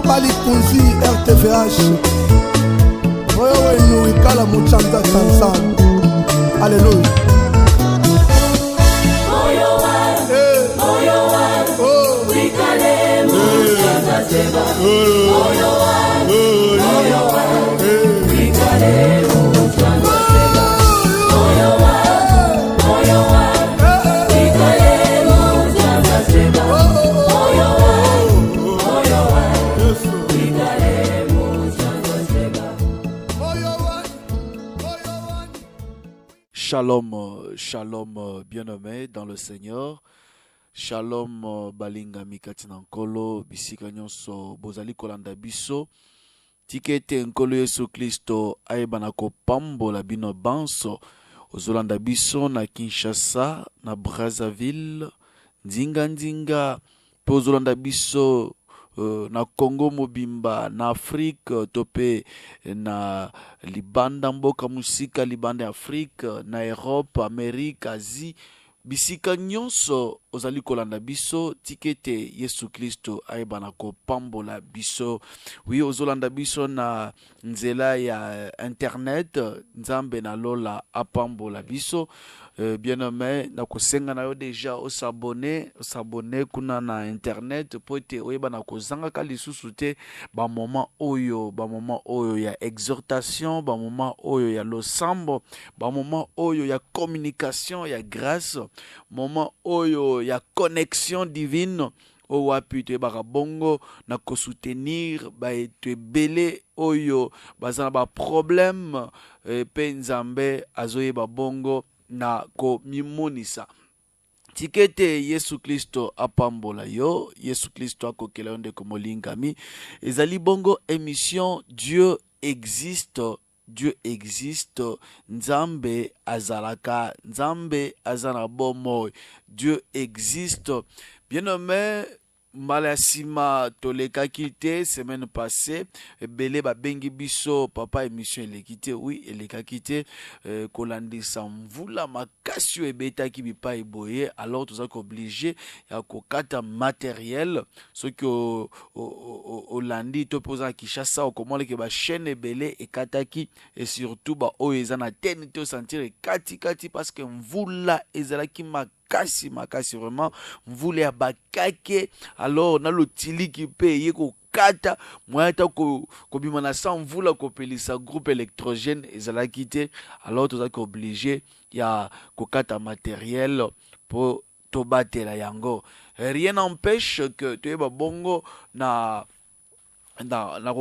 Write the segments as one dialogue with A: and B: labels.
A: papa likunzi RTVH oyo wenu ikala muchanda Tanzania. Alléluia.
B: Shalom, shalom, bien-aimé dans le Seigneur. Shalom, balinga mikatinankolo, bisika nyonso, bozali kolanda biso. Tikete nkolo Yesu Kristo aebana kopambola bino banso. Ozolanda biso na Kinshasa, na Brazzaville, ndinga, po ozolanda biso na Congo mobimba, na Afrique, tope na libanda mboka musika, libanda Afrique, na Europe, Amerique, Asie, bisika nyonso ozali kolanda biso, tikete Yesu Kristo aebana kopambola biso. Oui, ozolanda biso na nzela ya internet, nzambe na lola apambola biso. Bien-aimé, na kosenga na yo deja osabone kuna na internet pote oyeba na kozanga ka lisusu te ba moment oyo ya exhortation, ba moment oyo ya losambo, ba moment oyo ya communication ya grâce, moment oyo ya connexion divine. O wapi te baka bongo na ko soutenir ba etu belé oyo bazana ba problème pe nzambe azoye ba bongo na ko mimonisa. Tikete Yesu Kristo apambola yo, Yesu Kristo akokela onde ko molingami. Ezali bongo émission Dieu existe. Dieu existe, Nzambe azalaka, Nzambe azana bomo, Dieu existe. Bien-aimé, Malasima toleka kite semaine passée, belé ba bengi biso papa émission elekite, oui eleka kite kolandisa mvula makasio ebeta ki bipa eboye, alors tout ça obligé ya kokata matériel ce que olandi to posa Kinshasa o comment que ba chaîne belé et kataki et surtout ba oezana tene to sentir kati parce que mvula ezala ki makasi vraiment mvule ya bakake. Alors na lotili ki pe ye ko kata moyata ko bima na sa mvula ko pelisa groupe électrogène ezala kite, alors to za ko obligé ya ko kata matériel pour to batela yango. Rien n'empêche que tu eba bongo na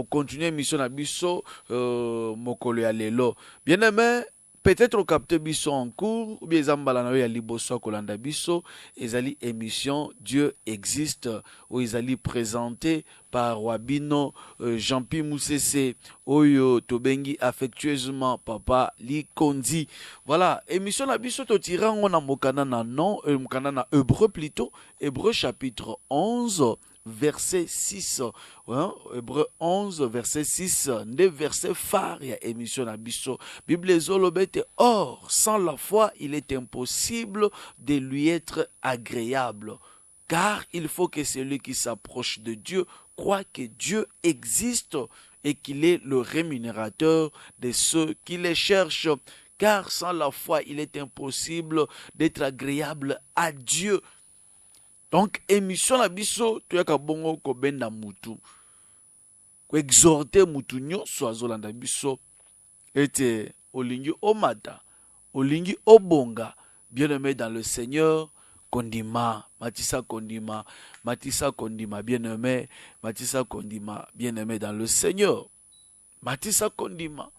B: continuer mission na biso mokolo ya lelo. Bien-aimé, peut-être au capteur biso en cours ou bien zambala na yo ya liboso kolanda biso ezali émission Dieu existe ou ezali présenté par Wabino Jean-Pierre Moussese oyo tobengi affectueusement papa Likondi. Voilà, émission na biso to tirango na mokana na non mokana na Hébreu plutôt, Hébreu chapitre 11 verset 6. Hein? Hébreu 11 verset 6, des versets phares ya émission na biso. Bible zolobete, or sans la foi il est impossible de lui être agréable, car il faut que celui qui s'approche de Dieu croit que Dieu existe et qu'il est le rémunérateur de ceux qui les cherchent, car sans la foi il est impossible d'être agréable à Dieu. Donc, émission la biso, tu yaka bongo ko benda mutu. Ko exhorter mutu nyonso azolanda biso. Ete olingi omata, olingi obonga, bien-aimé dans le Seigneur, kondima, matisa kondima, bien-aimé, matisa kondima, bien-aimé dans le Seigneur. Matisa kondima.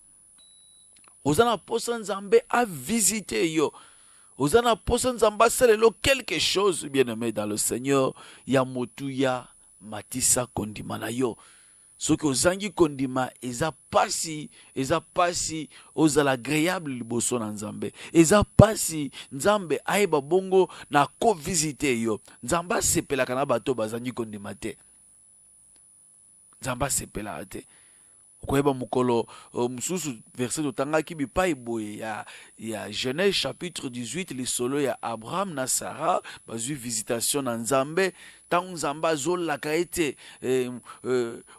B: Ozana posa nzambe a visiter yo. Ozana posa nzamba selelo quelque chose, bien-aimé dans le Seigneur, ya motuya matisa kondima na yo. Ce que ozangi kondima eza pasi ozala agréable liboso na nzambe. Eza pasi nzambe aiba bongo na ko visiter yo. Nzamba sepela kana bato bazangi kondima te. Nzamba sepela te. Koyeba mukolo mususu verset totangaki bipai boye ya Genèse chapitre 18 lisolo ya Abraham na Sarah bazui visitation na Nzambe tangu Nzambe azolaka ete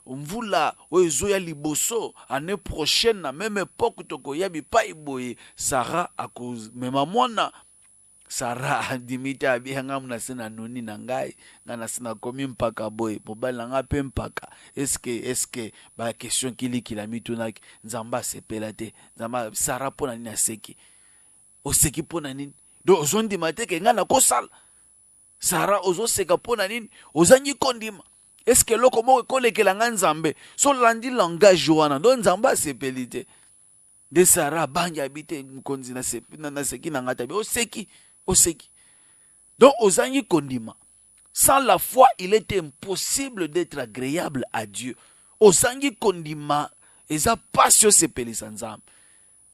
B: mvula oyo ezoya liboso année prochaine na même époque tokoya bipai boye Sarah akomema mwana. Sarah andimite abiyanga munasena noni na ngai ngana sina komi mpaka boy mobali nanga pe mpaka eske ba question kila mitunaki Nzamba sepela te Nzamba Sarah pona nini aseki oseki pona nini do ozondima te ke ngana kosala Sarah ozoseka pona nini ozangi kondima eske loko moko kolekela nga Nzambe so landi langage wana do Nzamba sepeli te de Sarah banja bite mkonzi na seki na ngata be oseki. Donc, aux années kondima, sans la foi, il était impossible d'être agréable à Dieu. Aux années kondima, eza passion sepeli sanzam.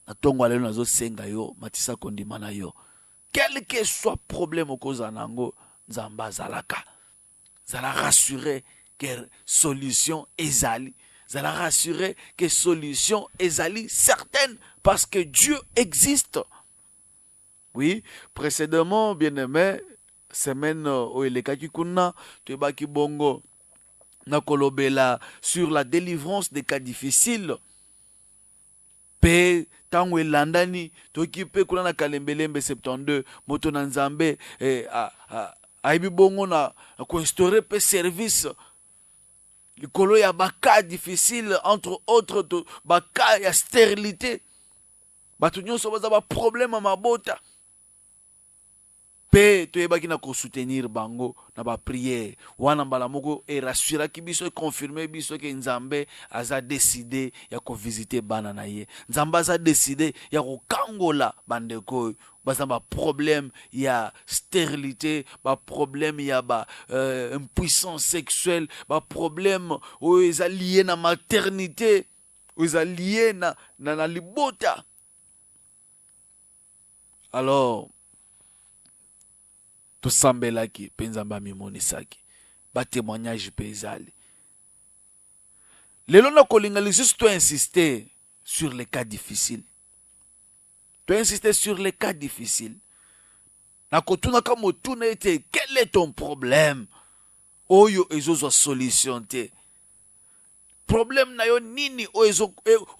B: Na tongo alelo nazo senga yo, matisa kondima na yo. Quel que soit problème au cause nango, Nzamba zalaka. Zala rassurer que solution ezali. Zala rassurer que solution ezali certaine parce que Dieu existe. Oui, précédemment, bien-aimé, semaine où il est kuna, tu baki bongo, na kolobela sur la délivrance des cas difficiles. Pe tango elandani, toki pe kuna na kalembelembe 72, moto na Nzambe, aibi bongo na instaurer pe service. Likolo ya baka difficile, entre autres, baka ya stérilité. Batu nyonso baza ba problème à mabota. Pe toyebaki na ko soutenir bango na ba prière wana mbala moko e rassura ki biso e confirmer biso ke Nzambe aza décidé ya ko visiter bana na ye. Nzambe aza décidé ya ko kangola bandeko baza ba problème ya stérilité, ba problème ya ba impuissance sexuelle, ba problème o eza lié na maternité, o eza lié na libota. Alors to sambelaki penzamba mimonisaki ba témoignage pezali lelo na kolinga lisusu to insister sur les cas difficiles, to insister sur les cas difficiles na kotuna ka motuna ete quel est ton problème oyo ezozwa solution te problème na yo nini oyo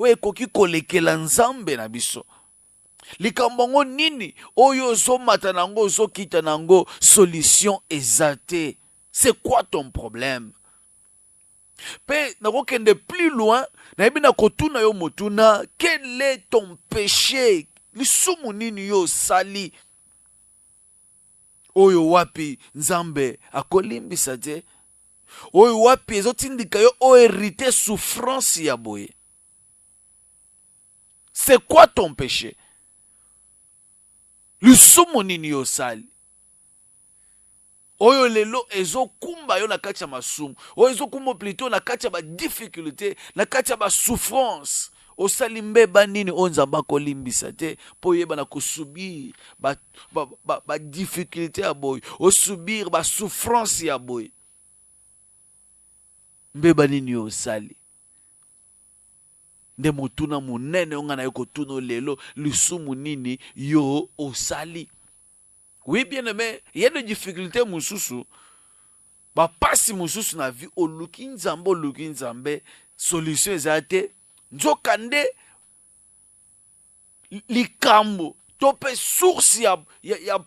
B: ekoki kolekela Nzambe na biso likambongo nini oyo zomata nango zokita nango solution ezate. C'est quoi ton problème? Pe nakokende plus loin nayebi na kotuna yo motuna quel est ton péché lisumu nini yo sali oyo wapi Nzambe akolimbisa te oyo wapi ezotindika yo o hérité souffrance ya boye. C'est quoi ton péché? Lisumu nini yo sali oyo lelo ezokumba yo na kati ya masumu oyo ezokumba plutôt na kati ya ba difficulté na kati ya ba souffrance osali mbeba nini o Nzamba kolimbisa te po yeba na kusubir ba difficulté ya boy osubir ba souffrance ya boy mbeba nini yo sali nde motuna munene onga na yo kotuna lelo lisumu nini yo osali. Oui, bien aimé, il y a des difficultés mususu ba pasi mususu na vie oluki Nzambe solution ezate nzokande likambo tope source ya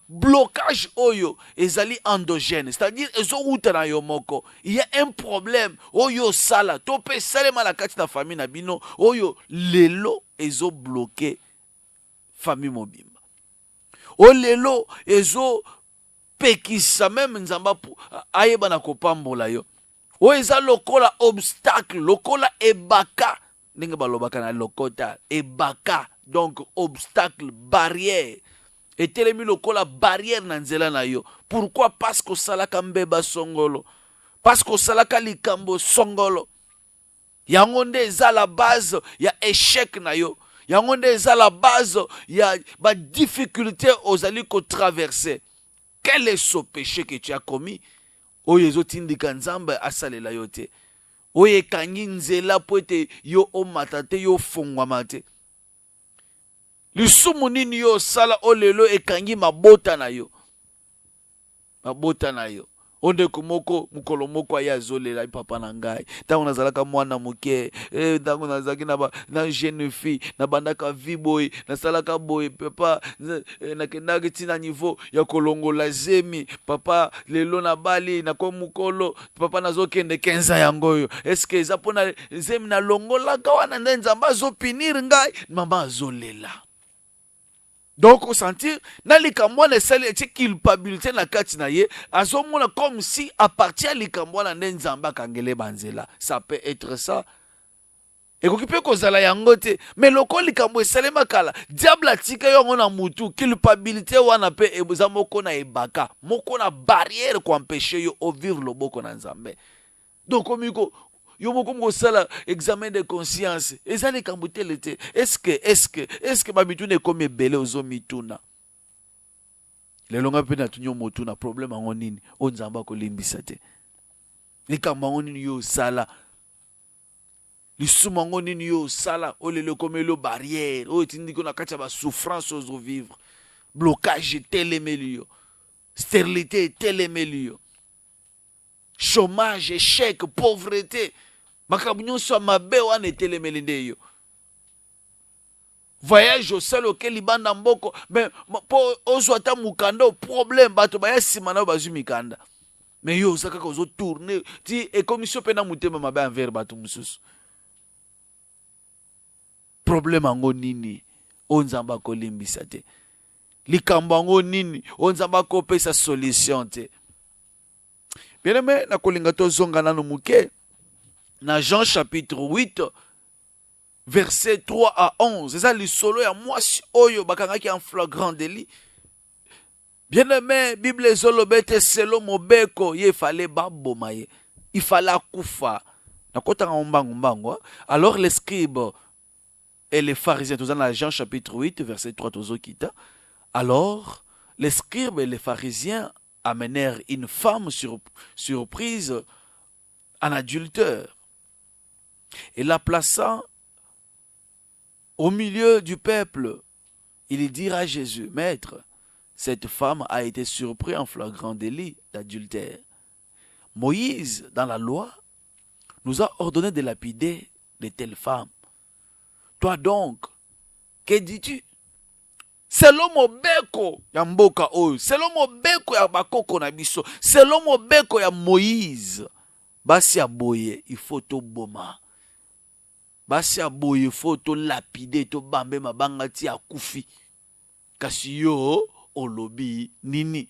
B: blocage oyo ezali endogène, c'est-à-dire ezouta na yo moko. Il y a un problème oyo sala tope salema la kati na famille na bino oyo lelo ezo bloqué famille mobimba o lelo ezo pekisa même Nzamba ayeba na kopambola yo o eza lokola obstacle lokola ebaka ndenge balobaka na lokota ebaka. Donc obstacle, barrière. Et telemi lokola barrière na nzela na yo. Pourquoi? Parce que salaka mbeba songolo. Parce que salaka likambo songolo. Yango nde eza la base ya échec na yo. Yango nde eza la base ya ba difficulté ozali ko traverser. Quel est ce péché que tu as commis? Oyo ezotindika Nzambe asalela yo te. oyo ekangi nzela po ete yo omata te, yo fongwama te. Lisumu nini yo osala oyo lelo ekangi mabota na yo. Mabota na yo. Ondeko moko mukolo moko aya azolela papa na ngai. Tango nazalaka mwana muke, tango nazalaki na jeune fille, na bandaka vi boy, nasalaka boy, papa nakendaki tina niveau ya kolongola zemi, papa lelo na bali na ko mukolo, papa nazokende 15 yango yo. Eske eza pona zemi na longolaka wana nde nzamba azopinir ngai, mama azolela. Donc, on sentir, na likamwana esali eti culpabilité na kati na ye, azomona comme si à partir likamwana nde nzamba kangele banzela. Ça peut être ça. Et koki pe kozala yango te, mais loko likambo esali makala, diable atika yo na mutu, culpabilité wana pe eboza moko na ebaka, moko na barrière ko empêcher yo au vivre loboko na nzambe. Donc komiko yo moko mosala examen de conscience ezali kambutele te. Est-ce que babituna ekomi ebele ozomituna lelo nga pe na tunyo motuna problème ango nini o nzamba akolimbisa te. Likambo ango nini yo osala, lisumu ango nini yo osala o lelo komelo barrière o etindiki na kati ya basouffrance ozovivre, blocage etelemeli yo, stérilité etelemeli yo, chômage, échec, pauvreté, makambo nyonso mabe wana etelemeli nde yo. Voyage osala oke libanda mboko, mais po ozwa ata mukanda problème bato baya nsima na bazwi mikanda, mais yo oza kaka ozotourne ti ekomisi mpe na motema mabe envers bato mosusu. Problème ango nini o nzamba akolimbisa te? Likambo ango nini o nzamba akopesa solution te? Bien-aimé, na kolinga tozonga nanu muke na Jean chapitre 8 verset 3 à 11. C'est ça le solo ya mwasi oyo bakangaki en flagrant délit. Bien-aimé, Bible ezolobete selo mobeko ye fallait baboma ye. Il fallait akufa. Na kota mbangu mbangu. Alors les scribes et les pharisiens, tout ça dans Jean chapitre 8 verset 3 tozokita. Alors les scribes et les pharisiens amenèrent une femme surprise en adultère et la plaçant au milieu du peuple. Ils dirent à Jésus: Maître, cette femme a été surprise en flagrant délit d'adultère. Moïse, dans la loi, nous a ordonné de lapider de telles femmes. Toi donc, que dis-tu? Selon mobeko ya mboka oyo, selon mobeko ya bakoko na biso, selon mobeko ya Moïse, basi ya boye il faut to boma. Basi ya boye il faut to lapider, to bambe mabanga ti akufi. Kasi yo olobi nini?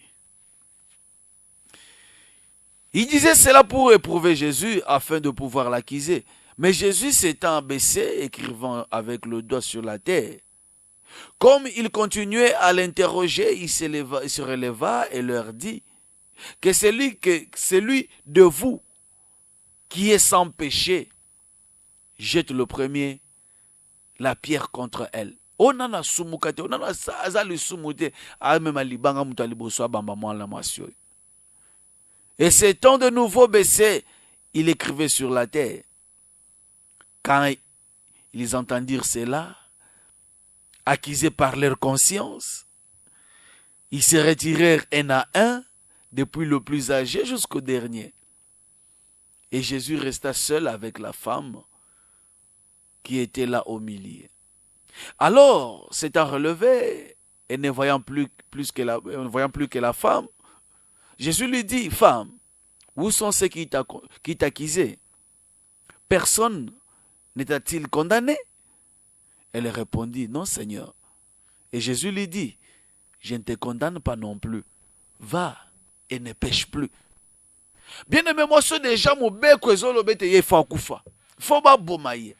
B: Il disait cela pour éprouver Jésus afin de pouvoir l'accuser. Mais Jésus s'étant baissé, écrivant avec le doigt sur la terre, comme il continuait à l'interroger, il se releva et leur dit que celui de vous qui est sans péché jette le premier la pierre contre elle. Onana sumukate, onana azali sumute, amema libanga mutu aliboso abamba mwana mwasi oyo. Et s'étant de nouveau baissé, il écrivait sur la terre. Quand ils entendirent cela, accusés par leur conscience, ils se retirèrent un à un, depuis le plus âgé jusqu'au dernier. Et Jésus resta seul avec la femme qui était là au milieu. Alors, s'étant relevé et ne voyant plus que la femme, Jésus lui dit: Femme, où sont ceux qui t'accusaient? Personne ne t'a-t-il condamné? Elle répondit: Non, Seigneur. Et Jésus lui dit: Je ne te condamne pas non plus. Va et ne pêche plus. Bien aimé, moi, ce déjà mon bec, il faut akufa. Il faut pas bomailler.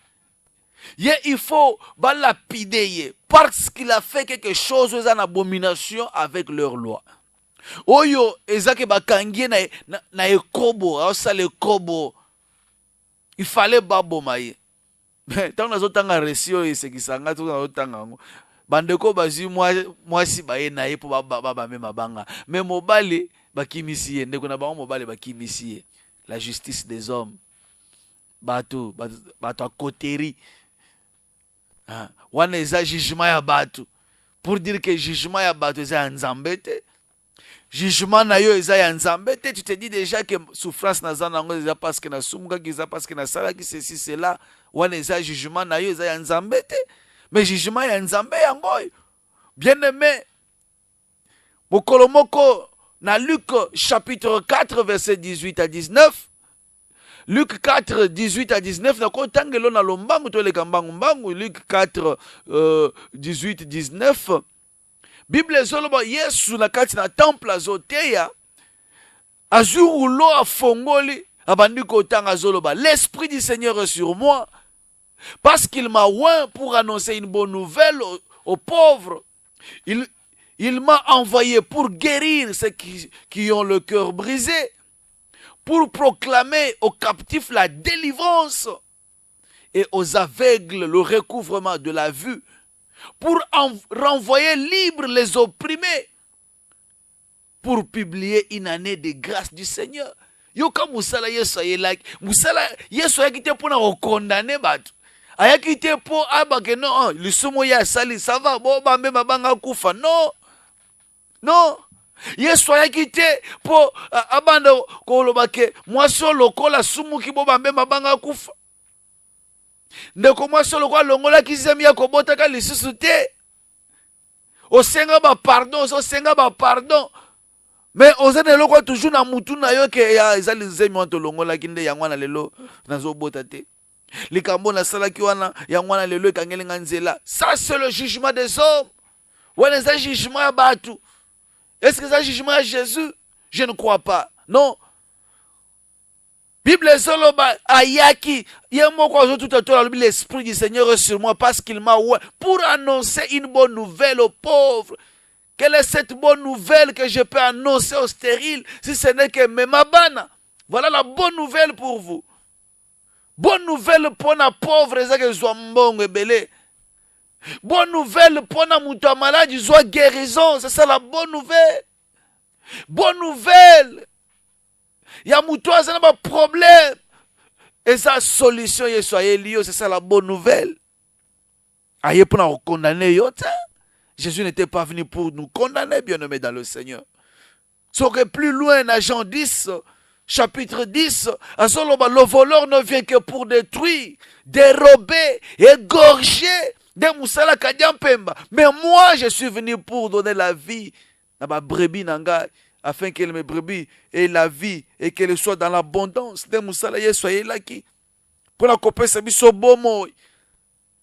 B: Il faut pas lapider parce qu'il a fait quelque chose en abomination avec leur loi. Oyo ezake bakangie na ekobo, asa le kobo. Il fallait pas bomailler. Tant nazo tanga resio esekisanga to nazo tanga ngo. Bandeko bazi mwasi baye na ye po baba mema banga. Mais mobali bakimisi ye ndeko na ba mobali bakimisi ye. La justice des hommes. bato a koteri. Wana eza jugement ya bato. Pour dire que jugement ya bato eza ya nzambe te. Jugement na yo eza ya nzambe te. Tu te dis déjà que souffrance na zana ngo eza parce que na sumuka ki eza parce que na sala ki ceci cela. Wana eza jugement na yo eza ya nzambe te. Mais jugement ya nzambe yango. Bien aimé. Mokolo moko na Luc chapitre 4 verset 18 à 19. Luc 4, 18 à 19, na kotangelo na lombangu to le kambangu mbangu. Luc 4, 18, 19. Bible zoloba Yesu na kati na temple azoteya. Azurulo afongoli. Abandi kotanga zoloba. L'Esprit du Seigneur est sur moi. Parce qu'il m'a oint pour annoncer une bonne nouvelle aux pauvres. Il m'a envoyé pour guérir ceux qui ont le cœur brisé. Pour proclamer aux captifs la délivrance et aux aveugles le recouvrement de la vue, pour renvoyer libres les opprimés, pour publier une année de grâce du Seigneur. Yoka musala Yesu ayelaki, musala Yesu ayakite pour na condamner batu. Ayakite pour abake non, lisumo ya sali ça va bo bambe mabanga kufa. Non. Non. Yesu ayaki te po abanda koloba ke mwasi lokola sumuki bo bambe mabanga kufa. Ndeko mwasi lokola longola kizemi ya kobotaka lisusu te. Osenga ba pardon. Mais ozene lokwa toujours na mutu na yo ke ya ezali zemi wanto longola kinde ya ngwana lelo nazo bota te. Likambo na salaki wana ya ngwana lelo ekangelenga nzela. Ça c'est le jugement des hommes. Wana za jugement ya batu. Est-ce que c'est un jugement à Jésus? Je ne crois pas. Non. Bible Zoloba Ayaki, l'Esprit du Seigneur est sur moi parce qu'il m'a oint pour annoncer une bonne nouvelle aux pauvres. Quelle est cette bonne nouvelle que je peux annoncer aux stériles si ce n'est que Memabana? Voilà la bonne nouvelle pour vous. Bonne nouvelle pour les pauvres, et belé. Bonne nouvelle pour la mouton malade, ils ont guérison. C'est ça la bonne nouvelle. Bonne nouvelle. Il y a mouton, ça n'a pas de problème. Et sa solution, c'est ça la bonne nouvelle. Aïe pour nous condamner. Jésus n'était pas venu pour nous condamner, bien-aimés dans le Seigneur. Serait plus loin, dans Jean 10, chapitre 10, le voleur ne vient que pour détruire, dérober, égorger. Mais moi, je suis venu pour donner la vie à ma brebis nanga, afin que mes brebis aient la vie et qu'elle soit dans l'abondance. Soyez là qui pour la couper ce biso bomo.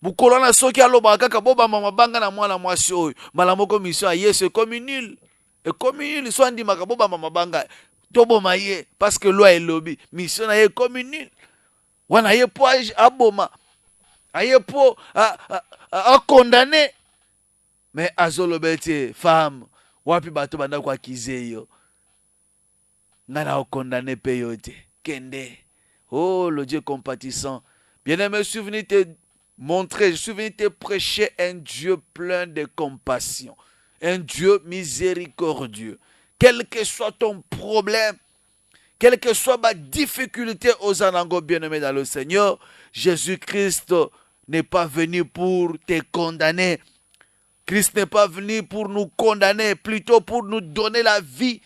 B: Bukolo na soki aloba kaka boba mama banga na mwana mwasi oyo. Malamoko mission Yesu comme nul. Et comme nul soit ndi makaboba mama banga. Tobo maye parce que loi est lobby. Mission na ye comme nul. Wana ye po aboma. Aye po a condamné. Mais azolobete femme wapi bato banda kwa kizeyo. Ngana o condamné peyote. Kende. Oh le Dieu compatissant. Bien-aimé, je suis venu te montrer, je suis venu te prêcher un Dieu plein de compassion. Un Dieu miséricordieux. Quel que soit ton problème, quelle que soit ma difficulté aux anangos bien-aimés dans le Seigneur, Jésus-Christ n'est pas venu pour te condamner. Christ n'est pas venu pour nous condamner, plutôt pour nous donner la vie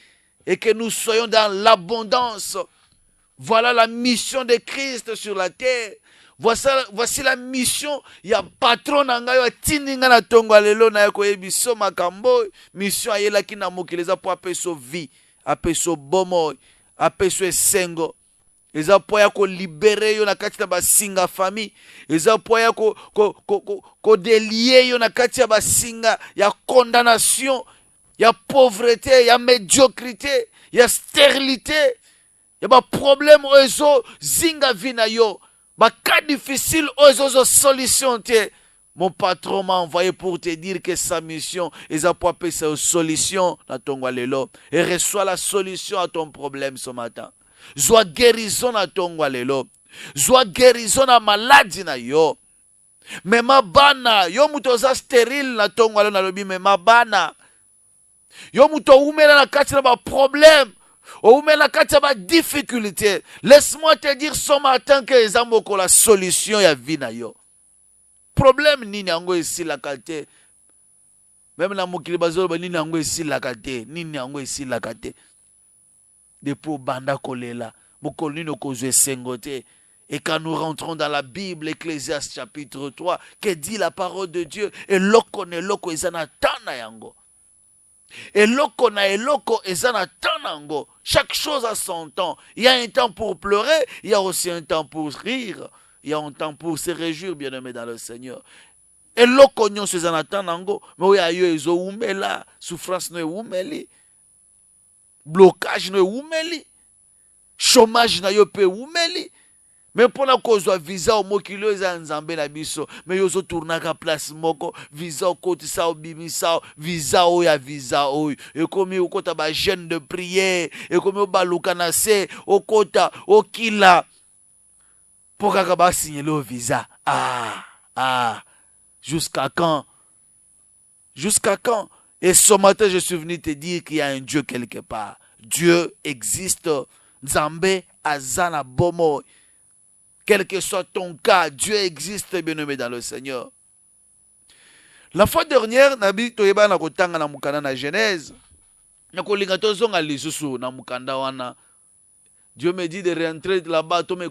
B: et que nous soyons dans l'abondance. Voilà la mission de Christ sur la terre. Voici la mission. Il y a patron nangayo tininga na tongo lelo na yako ebiso makambo. Mission ayela ki na mokeleza po apeso vie, apeso bomo, apeso esengo. Eza po ya ko libérer yo na kati na basinga famille. Eza po ya ko délier yo na kati ya basinga ya condamnation, ya pauvreté, ya médiocrité, ya stérilité. Il y a des problèmes ozo zinga vina yo. Ba cas difficile ozo solution te. Mon patron m'a envoyé pour te dire que sa mission est à apporter sa solution à ton walelo et reçois la solution à ton problème ce matin. Sois guérison à ton walelo. Sois guérison à maladie na yo. Mais ma bana yo mutoza stérile na ton walelo na lobi mais ma bana yo muto umela na kati na ba problème. Oume na kati ba difficulté. Laisse-moi te dire ce matin que ezamoko la solution ya vie na yo. Problème nini yango esi la kate. Même na mokili bazolo nini yango esi la kate. Nini yango esi la kate. Depuis banda kolela. Mokolo nini okozwe sengote. Et quand nous rentrons dans la Bible, Ecclésiaste chapitre 3, que dit la parole de Dieu, et loko ne loko ezana tana yango. Et loko na eloko ezana tana yango. Chaque chose a son temps. Il y a un temps pour pleurer, il y a aussi un temps pour rire. Il y a un temps pour se réjouir, bien-aimé dans le Seigneur. Et loko nyonso ezana tana yango, mais oya yo ezo umela, souffrance no umeli. Blocage no umeli. Chômage na yo pe umeli. Mais pour la cause de visa au mokilo eza nzambe na biso mais yozo tournaka place moko visa au côté ça au bimisa visa o ya visa o et comme au kota ba jeûne de prière et comme au baluka na se au kota au kila pour ka ba signer le visa jusqu'à quand et ce matin je suis venu te dire qu'il y a un Dieu quelque part. Dieu existe. Nzambe azana bomo. Quel que soit ton cas, Dieu existe, bien-aimé dans le Seigneur. La fois dernière, Nabi Toyeba na kotanga na mukanda na Genèse. Na kolinga tozonga lisusu na mukanda wana. Dieu me dit de rentrer là-bas, to me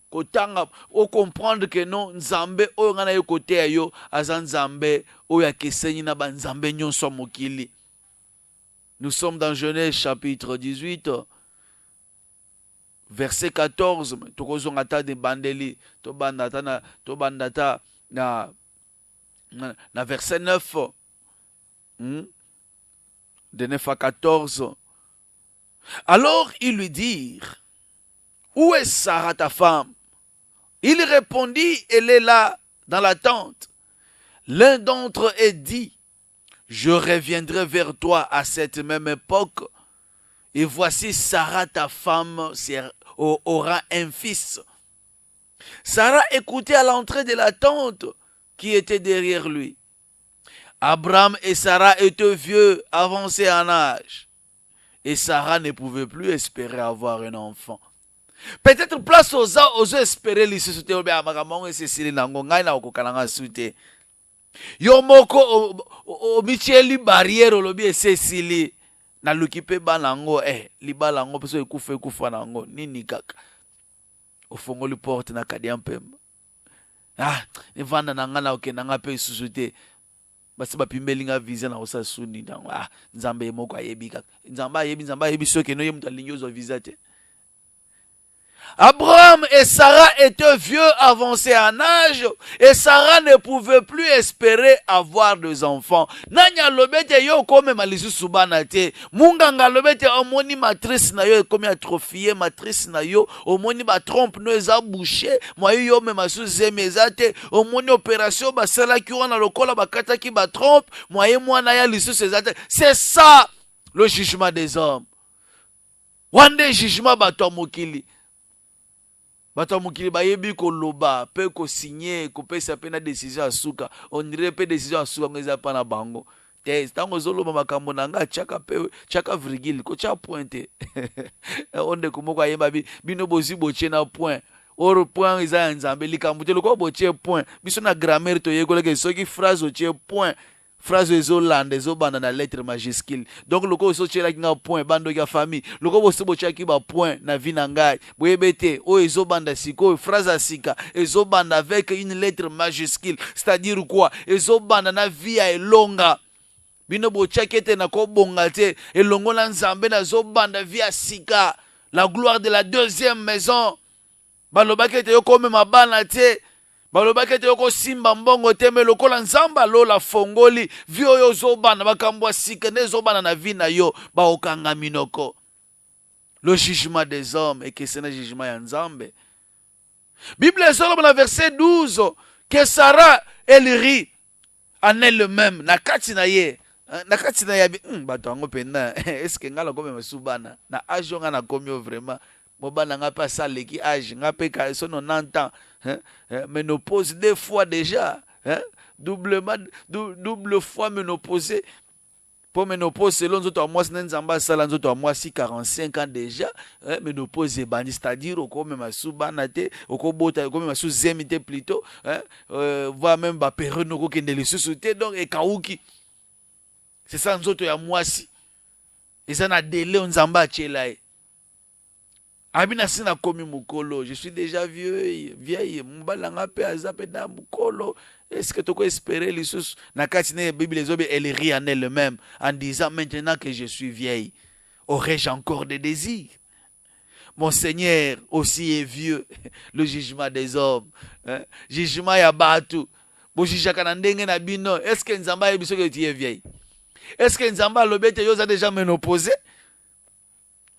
B: kotanga o comprendre que non Nzambe o ngana yo kote yo azan Nzambe o ya kesenyi na ba Nzambe nyonso mokili. Nous sommes dans Genèse chapitre 18. Verset 14, tokozongata de bandeli, to bandata na verset 9, de 9 à 14. Alors ils lui dirent, où est Sarah ta femme? Il répondit, elle est là, dans la tente. L'un d'entre eux dit, je reviendrai vers toi à cette même époque, et voici Sarah ta femme aura un fils. Sarah écoutait à l'entrée de la tente qui était derrière lui. Abraham et Sarah étaient vieux, avancés en âge. Et Sarah ne pouvait plus espérer avoir un enfant. Peut-être place aux espérer l'issue de Yomoko o micheli barrière o lobi esesili. Na lukipe banango libalango peso ekufa nango nini kaka ofongoli porte na kadi mpemba evanda nangana okenda ngape susute basi bapimbeli nga visa na osa suni nango nzambe moko ayebi kaka nzamba ayebi soki no ye mutu alingi ozwa visa te. Abraham et Sarah étaient vieux, avancés en âge, et Sarah ne pouvait plus espérer avoir des enfants. Nanya lobete yo comme malisu subana te. Munganga lobete omoni matrice na yo comme atrophie matrice na yo, omoni ba trompe no eza bouché, moyo yo me masu zemezate, omoni opération ba sala ki wana lokola bakata ki ba trompe, moyo mwana ya lisu sezate. C'est ça le jugement des hommes. Wande jugement bato mokili. Bato mukili bayebi ko loba pe ko signer ko pesa pe na décision asuka on dirait pe décision asuka ngeza pa na bango te tango zoloba makambo nanga chaka virgule ko cha pointe onde kumoko ayeba bino bozi boche na point oro point eza nzambe likambo te loko boche point biso na grammaire to yekola ke soki phrase oche point phrase ezolanda ezobanda na lettre majuscule donc loko osochela kinga point bando ya famille loko bosobocha ki ba point na vie na ngai boyebete o ezobanda siko phrase asika ezobanda avec une lettre majuscule c'est-à-dire quoi ezobanda na vie ya elonga bino bocha kete na ko bonga te elongo na nzambe na zobanda vie asika la gloire de la deuxième maison balobakete yo comme mabana te balobakete yoko simba mbongo teme lokola nzamba lola fongoli vio yo zobana bakambwa sika ne zobana na vie na yo baokanga minoko. Le jugement des hommes et que c'est le jugement ya nzambe. Bible ezoloba na verset 12 que Sarah elle rit en elle-même na kati na ye bato yango penda est-ce que ngala kome masubana na ajo nga na komio vraiment mobana nga pa saleki âge nga pe ka so 90 ans ménopause deux fois déjà double fois ménopausée Pour ménopause, selon nous, moi, c'est nzamba sala nzoto moi si 45 ans déjà, ménopause est bandi, c'est-à-dire au comme ma sou banate, au kobota, comme ma sou zemite plutôt, voire même ba période no ko kende le sous-souté donc et kauki. C'est ça nzoto ya moi si. Et ça na délai nzamba tchela. Abina sina komi mukolo, je suis déjà vieille, mbalanga pe azape na mukolo. Est-ce que tu peux espérer les choses? La Bible, elle rit en elle-même en disant maintenant que je suis vieille, aurais-je encore des désirs? Mon Seigneur aussi est vieux, le jugement des hommes. Jugement ya batu. Est-ce que Nzamba est vieille? Est-ce que Nzamba lobete yoza déjà ménopausé?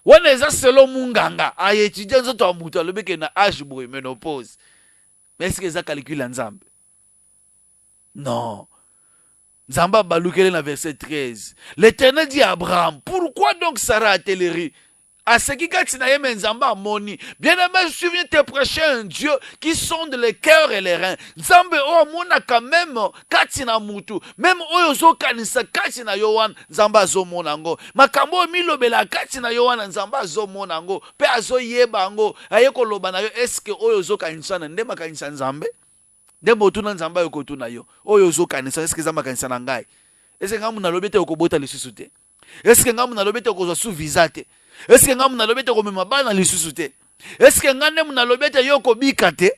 B: On est selon Munganga, à étudier notre amuta, le bec na âge pour ménopause. Mais est-ce que ça calcule Nzamba? Non. Nzamba Baloukele na verset 13. L'Éternel dit à Abraham, pourquoi donc Sarah a-t-elle ri? À ce qui est Nzamba moni. Bien-aimé, souviens tes prochains Dieu qui sonde les cœurs et les reins. Nzambe o mona quand même katina mutu. Même oyozo kanisa katina yowan Nzamba zo monango. Makambo milobela katina yowan Nzamba zo monango. Pe azo yebango. Ayeko loba na yo eske oyozo kanisa nde makanisa Nzambe? Dembo tuna Nzamba yoko tuna yo. Oyozo kanisa eske Nzamba kanisa na ngai? Eske ngamu na lobete okobota lisusu te? Eske ngamu na lobete okozwa su visa te? Est-ce que ngamu na lobete ko mema bana lisusu te? Est-ce que ngane mu na lobete yoko bika te?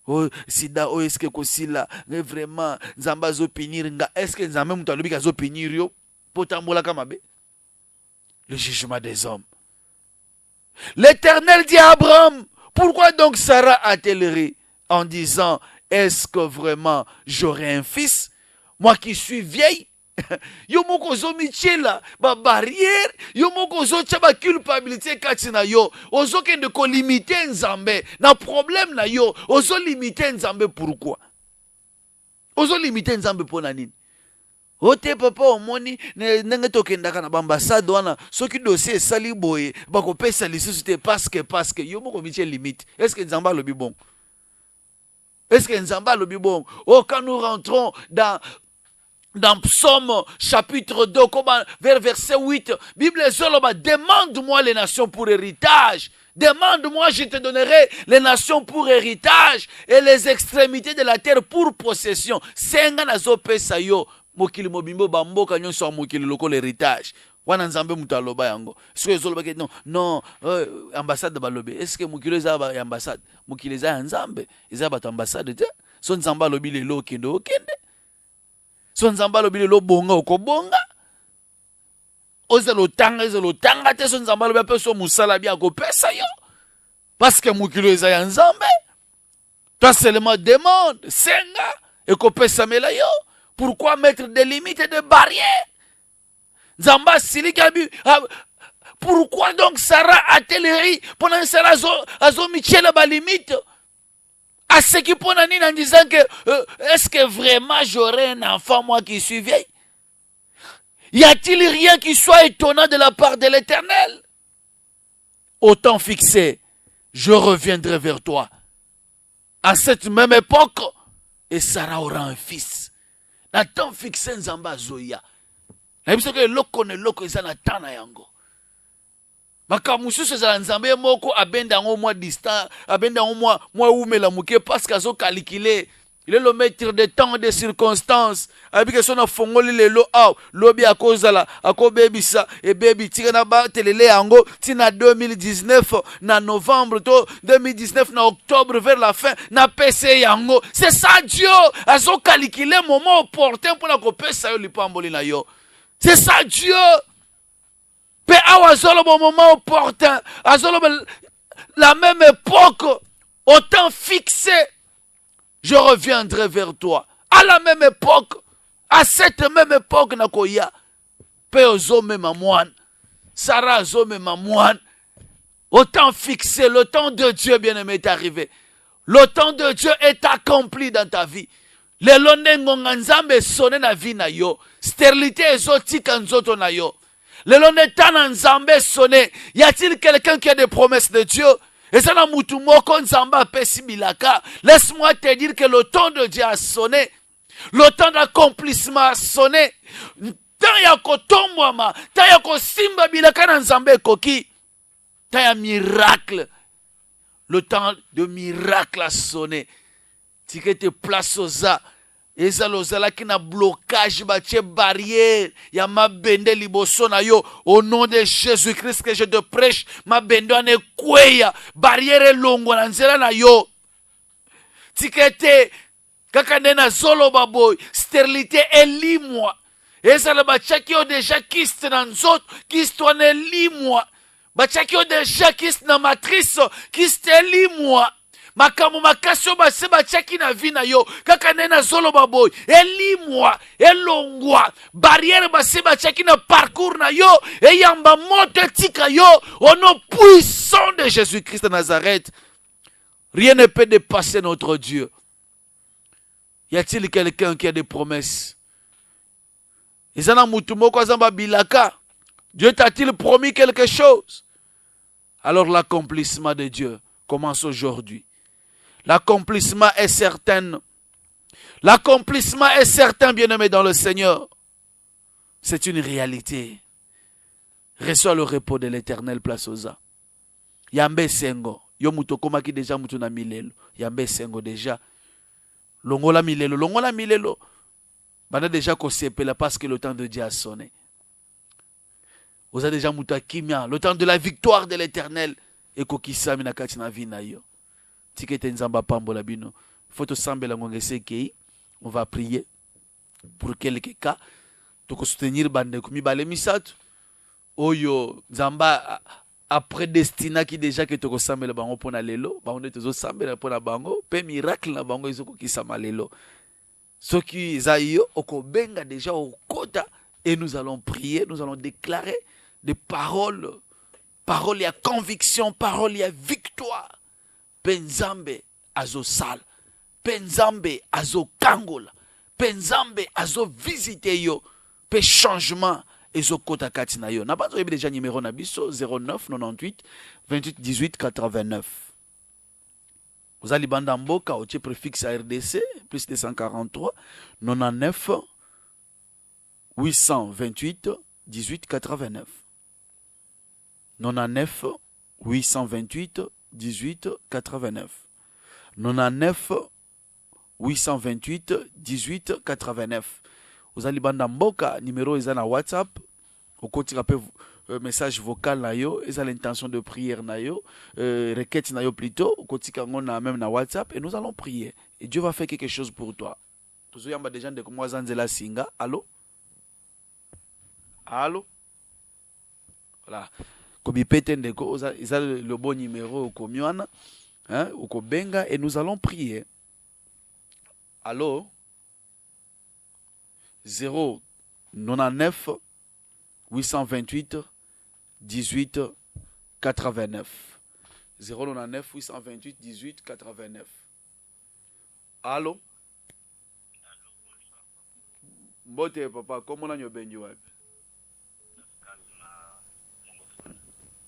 B: Oh sida oh est-ce que kosila mais vraiment Nzamba zo pinir nga est-ce que Nzambe mu talobika zo pinir yo potambola kama be? Le jugement des hommes. L'Éternel dit à Abraham, pourquoi donc Sarah a-t-elle ri en disant, est-ce que vraiment j'aurai un fils, moi qui suis vieille? Yo moko zo michela ba barrière, yo moko zo tchaba culpabilité katina yo, ozo kende ko limiter Nzambe na problème na yo, ozo limiter Nzambe pourquoi? Ozo limiter Nzambe pona nini? Ote papa omoni nenge tokendaka na ambassade wana soki dossier sali boye bako pesa lisusu te parce que yo moko michela limite. Est-ce que Nzamba lobi bon? Est-ce que Nzamba lobi bon? Oh quand nous rentrons dans Psaume chapitre 2, vers verset 8, Bible Zoloba, demande-moi les nations pour héritage. Demande-moi, je te donnerai les nations pour héritage et les extrémités de la terre pour possession. Senga nazo pesa yo, mokili mobimbo bamboka nyonso mokili loko l'héritage. Wana Nzambe mutaloba yango. Est-ce que Zoloba ke non, ambassade balobe. Est-ce que mokili za ba ambassade? Mokili za Nzambe, za ba ambassade te. So Nzamba lobi le lo kende okende. Son Nzamba lobi lo bonga okobonga. Oze lo tanga te son Nzamba lobi ape so musala bia kopesa yo. Parce que mukilo eza ya Nzambe. Toi seulement demande, senga, et kopesa mela yo. Pourquoi mettre des limites et des barrières? Nzamba silikabi. Pourquoi donc Sarah a-t-elle ri? Pendant Sarah azo michela ba limite. À ce qui pose en disant que est-ce que vraiment j'aurai un enfant moi qui suis vieille? Y a-t-il rien qui soit étonnant de la part de l'Éternel? Au temps fixé, je reviendrai vers toi. À cette même époque, et Sarah aura un fils. Na temps fixé Nzamba zoya. Na biso ke loko ne loko eza na tana yango. Makamususu za Nzambe moko abenda ngo mwa distant, abenda ngo mwa umela muke parce qu'azo calculer. Il est le maître des temps et des circonstances. Abike sona fongoli lelo aw, lobi akozala, akobebisa et baby tika na ba telele yango tina 2019 na novembre to 2019 na octobre vers la fin na PC yango. C'est ça Dieu, azo calculer moment opportun pour na kopesa yo lipamboli na yo. C'est ça Dieu. Pe awazolo bon moment opportun, azolo la même époque, au temps fixé, je reviendrai vers toi. À la même époque, à cette même époque, nakoya, pe ozo même moine, Sarah ozo même moine, au temps fixé, le temps de Dieu bien-aimé est arrivé. Le temps de Dieu est accompli dans ta vie. Le lonengo nzambe sonne na vie na yo, stérilité ezotika nzoto na yo. Le long de temps Nzambe sonné. Y a-t-il quelqu'un qui a des promesses de Dieu? Et ça n'a moutumoko Nzamba pesibilaka. Laisse-moi te dire que le temps de Dieu a sonné. Le temps d'accomplissement a sonné. tant ya kotombwama, tant ya kosimba bilaka na nzambe ekoki, tant ya miracle. Le temps de miracle a sonné. Tikete place oza. Eza lozala ki na blocage batie barrière. Ya mabende liboso na yo. Au nom de Jésus-Christ que je te prêche. Mabende ane kweya. Barrière longo na nzela na yo. Tikete kaka nena zolo baboy. Stérilité elimwa. Eza la bachaki yo déjà kiste na nzoto. Kiste wane limwa. Bachaki yo deja kiste na matrice, kiste elimwa. Makambo makasi yo base bachaki na vi na yo. Kaka nena zolo baboy. Elimwa, elongwa. Barrière base bachaki na parcours na yo. Eyamba moto tika yo. Au nom puissant de Jésus-Christ de Nazareth. Rien ne peut dépasser notre Dieu. Y a-t-il quelqu'un qui a des promesses? Izana mutumoko azamba bilaka. Dieu t'a-t-il promis quelque chose? Alors l'accomplissement de Dieu commence aujourd'hui. L'accomplissement est certain. L'accomplissement est certain, bien-aimé dans le Seigneur. C'est une réalité. Reçois le repos de l'Éternel, place aux âmes. Yambe sengo. Yo mutokoma ki déjà mutuna milelo. Yambe sengo déjà. Longola milelo. Longola milelo. Bana déjà kosepela parce que le temps de Dieu a sonné. Vous avez déjà mouta kimia, le temps de la victoire de l'Éternel. Et kokisa mina katina vina yo. Tikete nzamba pambola bino. Faut te sambela ngongese kei. On va prier pour quelques cas. Toko soutenir bande kumi bale misatu. Oyo nzamba après destina qui déjà que toko sambela bango pona lelo. Bango ne tozo sambela pona bango. Pe miracle na bango izo kokisa malelo. Soki zayo okobenga déjà au kota. Et nous allons prier, nous allons déclarer des paroles. Paroles, il y a conviction, paroles, il y a victoire. Penzambe azo sal. Penzambe azo kangola. Penzambe azo visite yo. Pe changement ezo kota katina yo. N'a pas déjà numéro nabiso 09 98 28 18 89. Vous allez bandamboka au préfixe à RDC plus 243 99 828 18 89. 99 828 18 89. 99 828 18 89. Vous allez bandamboka numéro est na WhatsApp. Au côté message vocal na yo, et l'intention de prière na yo, requête na yo plutôt, au côté on a même na WhatsApp et nous allons prier et Dieu va faire quelque chose pour toi. Tous yamba des gens de comme Zanzela Singa. Allô? Allô? Voilà. Comme ndeko, ils ont le bon numéro au commune, hein, au Kobenga, et nous allons prier. Allô? 099 828 18 89. 099 828 18 89. Allô? Mbote papa, comment on a yo benji wapi?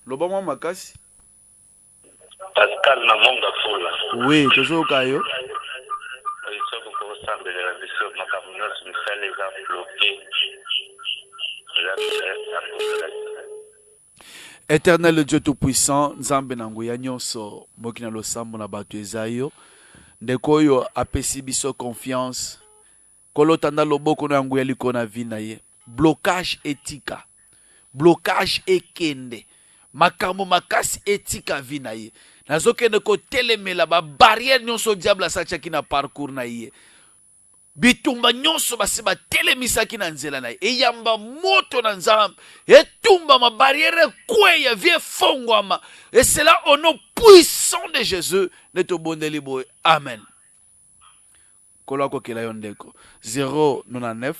B: Lobama makasi?
C: Pascal na monga fula.
B: Oui, toujours kayo. Éternel Dieu Tout-Puissant, Nzambe na nguya nyonso, moki na losambo na bato ezayo, ndeko yo apesi biso confiance, kolotanda loboko na nguya liko na vi na ye, blocage etika, blocage ekende, makambo makasi etika vi na ye, nazokende ko telemela ba barrière nyonso diable asachaki na parcours na ye, bitumba nyonso basi batelemisaki na nzela na ye, eyamba moto na nzambe, etumba ma barrière kweya vie fongwama, et cela au nom puissant de Jésus, neto bondeli boy. Amen. Kolako kela yondeko 099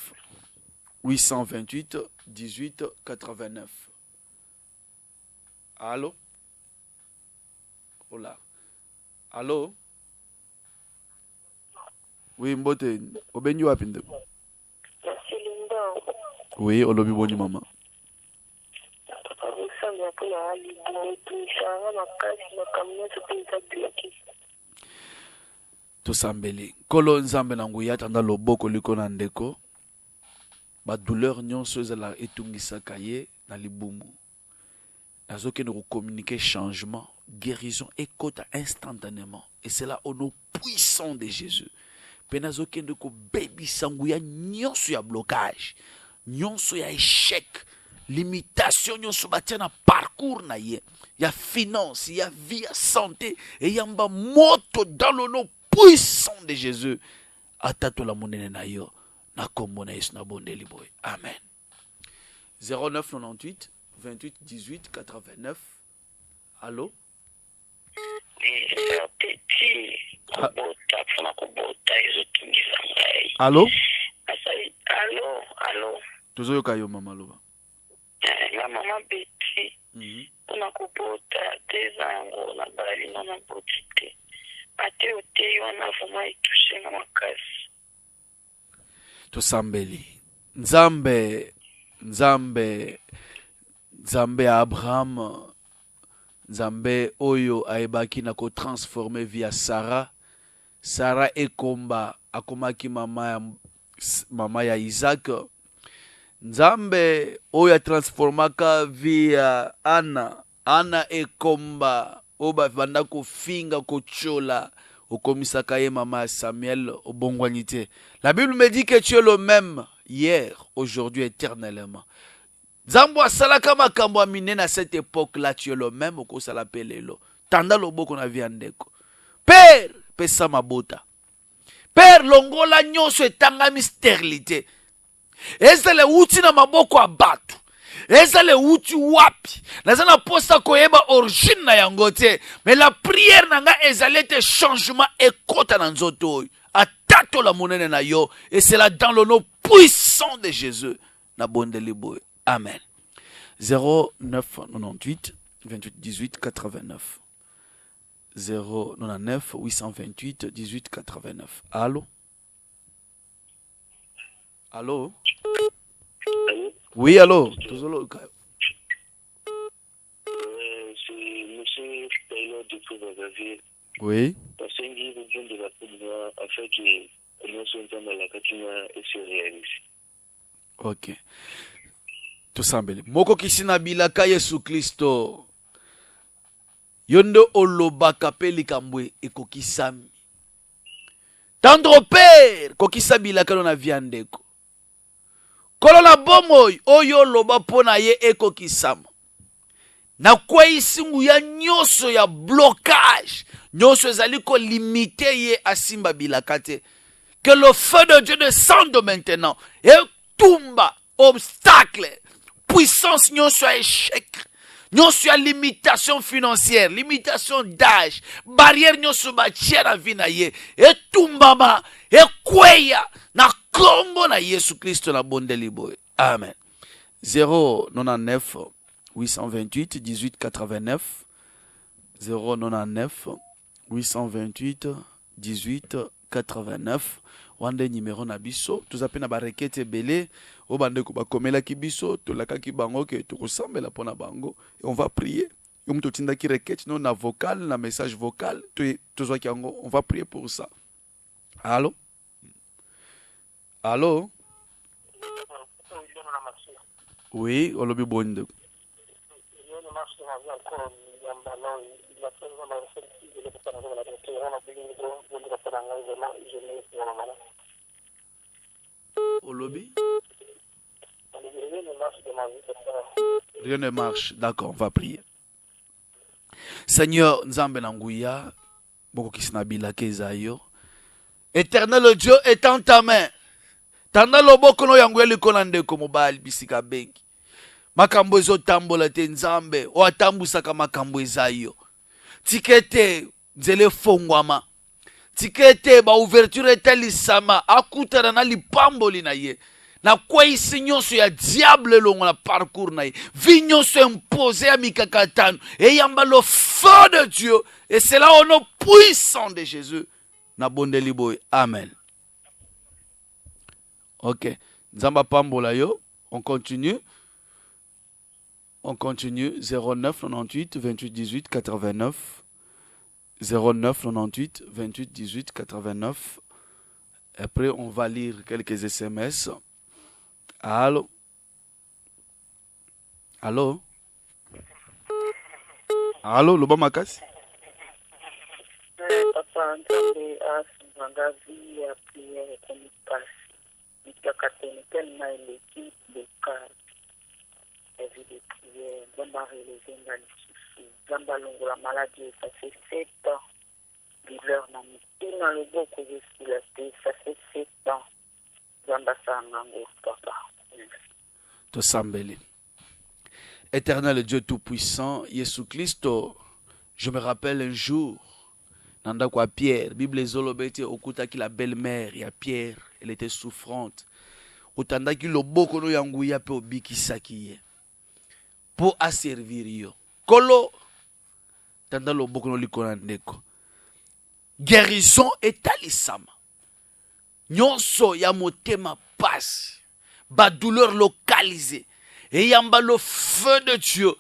B: 828 18 89. Allô? Hola. Allô? Oui, mbote. Obenyu wapi ndeko? Oui, olobi boni mama. Tosambeli. Kolo nzambe na nguya tanda loboko liko na ndeko. ba douleur nyonso ezala etungisaka ye na libumu. Nazoke nous communiquer changement, guérison et kota instantanément. Et c'est là au nom puissant de Jésus. Penazoke ndeko baby sangu ya nyonso ya blocage, nyonso ya échec, limitation nyonso batia na parcours na ye, ya finance, ya vie, ya santé, et yamba moto dans le nom puissant de Jésus. Atato la monene na yo, na kombo na Yesu na bondeli boy. Amen. 0998 28 18 89. Allô? Allô?
C: Allô?
B: Tozoyoka yo mama loba.
C: La maman Betty. Kuna kubota tezango na bali na botite. Ate ote yo na vraiment itouché na makasi.
B: Tosambeli. Nzambe Abraham, Nzambe oyo aebaki na ko transformer via Sarah ekomba akomaki mama ya Isaac. Nzambe oyo transformaka via Anna ekomba oba vanda ko finga ko chola okomisaka ye mama Samuel obongwanite. La Bible me dit que tu es le même hier, aujourd'hui, éternellement. Zambo salaka makambo amine na cette époque là, tu es le même au kosala pelelo. Tanda lobo qu'on a vu andeko. Père, pesa mabota. Père, longola nyonso etangami stérilité. Ezale uti na maboko abatu. Ezale uti wapi. Nazana posta koyeba origine na yango te. Mais la prière nanga ezale te changement ekota na nzoto. Atato la monene na yo. Et c'est là dans le nom puissant de Jésus. Na bondeli boy. Amen. 0998 28 18 89. 099 828 18 89. Allô? Allô? Oui, allô?
C: C'est monsieur Taylor de Pouvazavi.
B: Oui.
C: Parce qu'il y a besoin de la pouvoir afin que nous soyons dans la catégorie et se réalise.
B: Ok. Tosambele. Moko kisina bilaka Yesu Kristo. Yondo olobaka pe likambwe ekokisami. Tendre père kokisa bilaka na viandeko. Kolona bomoy oyo loba pona ye ekokisama. Na kwa isingu ya nyoso ya blocage. Nyoso ezali ko limiter ye asimba bilakate. Que le feu de Dieu descende maintenant. Et tumba obstacle. Puissance nyoso ya échec. Nyoso ya limitation financière. Limitation d'âge. Barrière nyoso batia na vie na ye. Et tumbama. Et kweya. Na kombo na Yesu Christo na bondeli boy. Amen. 099 828 18 89. 099 828 18 89. Wande numéro na biso. Tuzape na barekete belé. Obande ko bakomela ki biso. Tolaka ki bango ke tukosambela pona bango. Et on va prier. Yom totinda ki requête non na vocal, na message vocal. Tozwa ki yango. On va prier pour ça. Allô? Allô? Oui, olobi bonde. Olobi? Rien ne marche. D'accord, on va prier. Seigneur, Nzambe Nanguya, Boko Kisnabila Kezayo. Éternel Dieu est en ta main. Tanda loboko no yangu elikonande ko mobile bisika bengi. Makambo ezo tambola te Nzambe, o atambusaka makambo ezayo. Tikete nzele fongwama. Tikete ba ouverture etelisama akutana na lipamboli na ye. Na kwa isi nyonso ya diable longo na parcours na ye. Vi nyonso imposé à mikakatano. Et yamba le feu de Dieu. Et c'est là au nom puissant de Jésus. Na bondeli boy. Amen. Ok. Nzamba pambola yo. On continue. 09 98 28 18 89. 09 98 28 18 89. Après, on va lire quelques SMS. Allô? Allô? Allô, Loba Makasi?
C: Papa, Nzambe asimanga vie ya prière ekomi pasi. Mikakateni tellement l'équipe de cas la vie de prière. Nzambe arelever ngani sufi. Nzambe alongola maladie. Ça fait 7 ans. Douleur na mitina loboko esila te. Ça fait 7 ans. Nzambe asanga ngo papa.
B: Tosambeli. Éternel Dieu Tout-Puissant, Jésus Christ, je me rappelle un jour, nanda kwa Pierre, Bible zolobete okutaki la belle-mère ya Pierre, elle était souffrante. Otandaki loboko no yanguya pe obikisaki ye. Po asservir yo. Kolo tanda loboko no likona ndeko. Guérison etalisama. Nyonso ya motema passe. Ba douleur localisée. Et yamba le feu de Dieu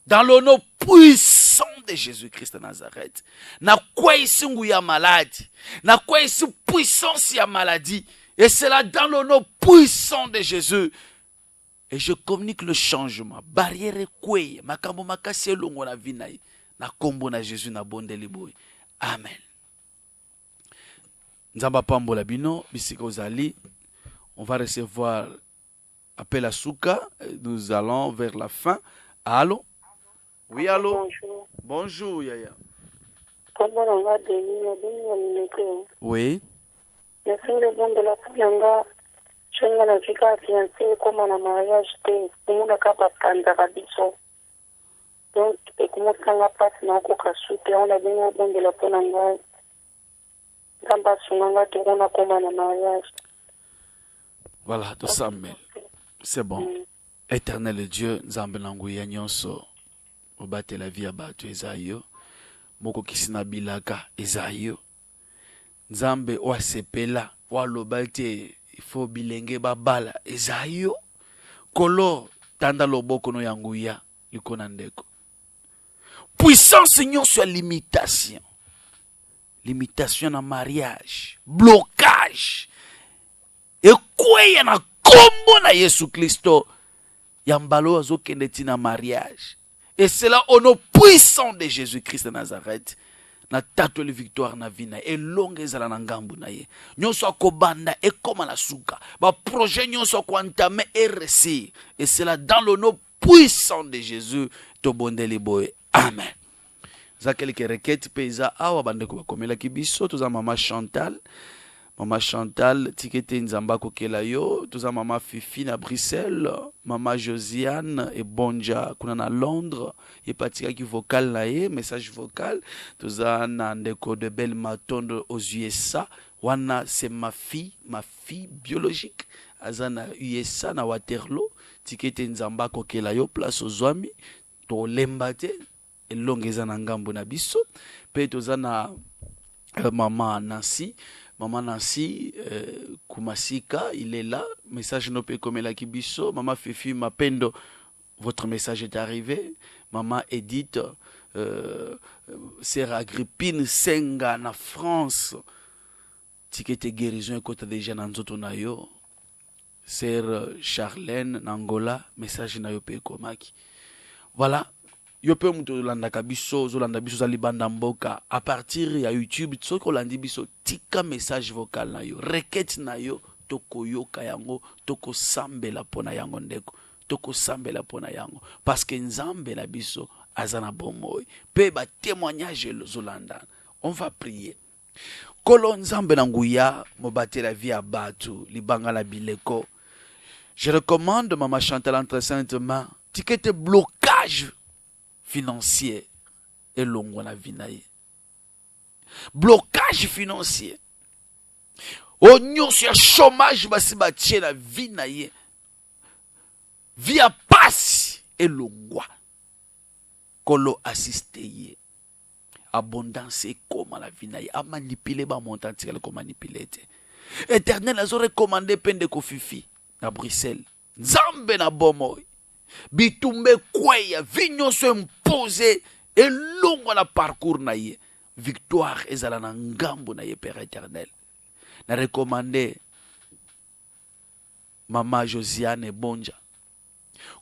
B: dans le nom puissant de Jésus-Christ de Nazareth. Na quoi ici ya maladie. Na quoi ici puissance ya maladie. Et c'est là dans le nom puissant de Jésus. Et je communique le changement. Barrière kwe. Makambo makasi elongo na vinaï. Na kombo na Jésus na bondeli boy. Amen. Nzamba pambola bino. Bisika ozali. On va recevoir appel à Souka, nous allons vers la fin. Allô? Oui, allô?
C: Bonjour.
B: Bonjour, Yaya.
C: Comment on va devenir?
B: Oui.
C: Merci le bon de la Pulanga. Je suis la fika fiancée comme en mariage. Tout le capa Kandarabiso. Donc, et comment ça la passe dans Kokasute, on a bien le bon de la Pulanga. Dans Basunanga, tout le monde comme en mariage.
B: Voilà, tout ça, mais c'est bon. Éternel Dieu, Nzambe Nanguya Nyonso, obate la vie à batu ezayo, moko kisina bilaka ezayo. Nzambe wa sepela, wa lobate, il faut bilenge babala ezayo. Kolo, tanda loboko no yanguya, likona ndeko. Puissance nyonso ya limitation. Limitation na mariage, blocage. Et quoi y a kombo na Yesu Christo yambalo azokende tina mariage. Et c'est là au nom puissant de Jésus-Christ de Nazareth na tato le victoire na vina et longue ezala na ngambu na ye. Nyonso akobanda e koma la suka. Ba projet nyonso ko entamé et réussi. Et c'est là dans le nom puissant de Jésus to bondeli boy. Amen. Za quelques requêtes pesa awa bandeko bakomela kibiso to za mama Chantal. Maman Chantal, tikete nzamba kokela yo, tuza mama Fifi na Bruxelles, mama Josiane et Bonja kuna na Londres, et patika ki vocal na ye, message vocal, tuza na ndeko de belle matonde aux USA, wana c'est ma fille biologique, azana USA na Waterloo, tikete nzamba kokela yo, place aux Zouami, to lembate, elongeza na ngambo na biso, pe tuza na maman Nancy, Maman Nancy, Kumasika, il est là. Message no pe comme la kibiso. Maman Fifi Mapendo, votre message est arrivé. Maman Edith, Sœur Agrippine Senga na France. Tikete guérison côté déjà dans nzoto na yo. Sœur Charlène Nangola, message na yo pe komaki. Voilà. Yo pe muto landa kabiso zolanda biso zali banda mboka à partir ya YouTube tsoko landi biso tika message vocal na yo requête na yo toko yoka yango toko sambela pona yango ndeko toko sambela pona yango parce que nzambe la biso azana bomoy pe ba témoignage zolanda on va prier kolo nzambe na nguya mobate la vie à batu libanga la bileko. Je recommande maman Chantal entre sainte main tikete blocage financier et longo na vinaye. Blocage financier. Onyo sur chômage basi batie na vinaye. Via passe et longo. Kolo assisté. Abondance et comme la vinaye. A manipuler ba montant tirel ko manipuler te. Éternel a recommandé pende ko fifi na Bruxelles. Nzambe na bomoy. Bitumbe kweya vignon se imposé et longo na parcours na ye victoire ezala na ngambo na ye Père éternel na recommander Mama Josiane Bonja.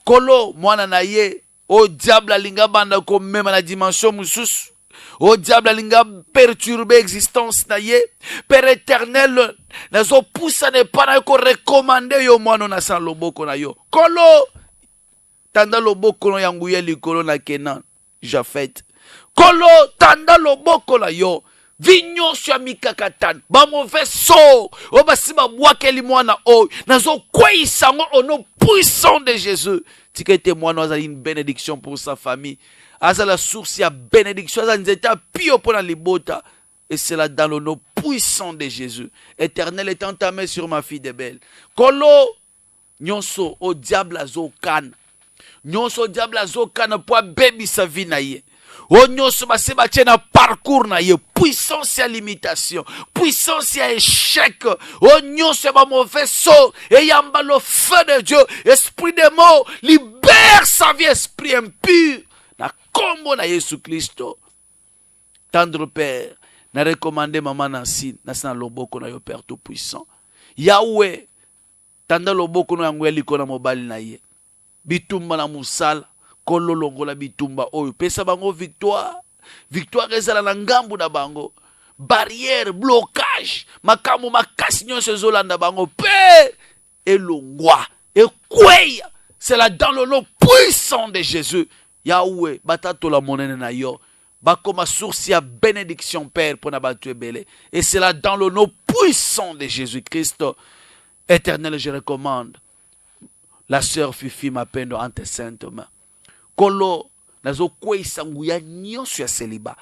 B: Kolo mwana na ye o diable alinga banda ko mema na dimension mususu. O diable alinga perturber existence na ye. Père éternel nazo poussa ne pas na ko recommander yo mwana na san loboko na yo. Kolo tanda loboko no yangu ye likolo na Kenan Jafet. Kolo tanda loboko na yo. Vignon sur mikakatan ba mauvais so o basiba bwakeli mwana o nazo kweisango au nom puissant de Jésus. Tikete mwana azali une bénédiction pour sa famille. Azala la source ya bénédiction azala nzeta pio pour la libota. Et c'est là dans le nom puissant de Jésus. Éternel est entamé sur ma fille de belle. Kolo nyonso au diable azokana. Nyonso au diable azokana pour baby sa vie na ye. O nyonso baseba tena parcours na ye, puissance ya limitation, puissance ya échec. O nyonso ba mauvais sort et yamba le feu de Dieu, esprit de mort, libère sa vie, esprit impur. Na kombo na Yesu Kristo. Tendre Père, na recommandé maman Nancy, na sana loboko na yo Père tout puissant. Yahweh, tanda loboko na yangu liko na mobali na ye. Bitumba na musala. Kolo longola bitumba oyo pesa bango victoire. Victoire ezala na ngambu na bango. Barrière, blocage, makamu makasi nyonso ezolanda bango pe elongwa ekweya. C'est là dans le nom puissant de Jésus. Yahweh batato la monene na yo. Bakoma source ya bénédiction Père pour na batu ebele. Et c'est là dans le nom puissant de Jésus-Christ. Éternel, je recommande la sœur Fifi Mapendo en tes saintes mains. Kolo nazo kwesa nguya nyonso ya célibat.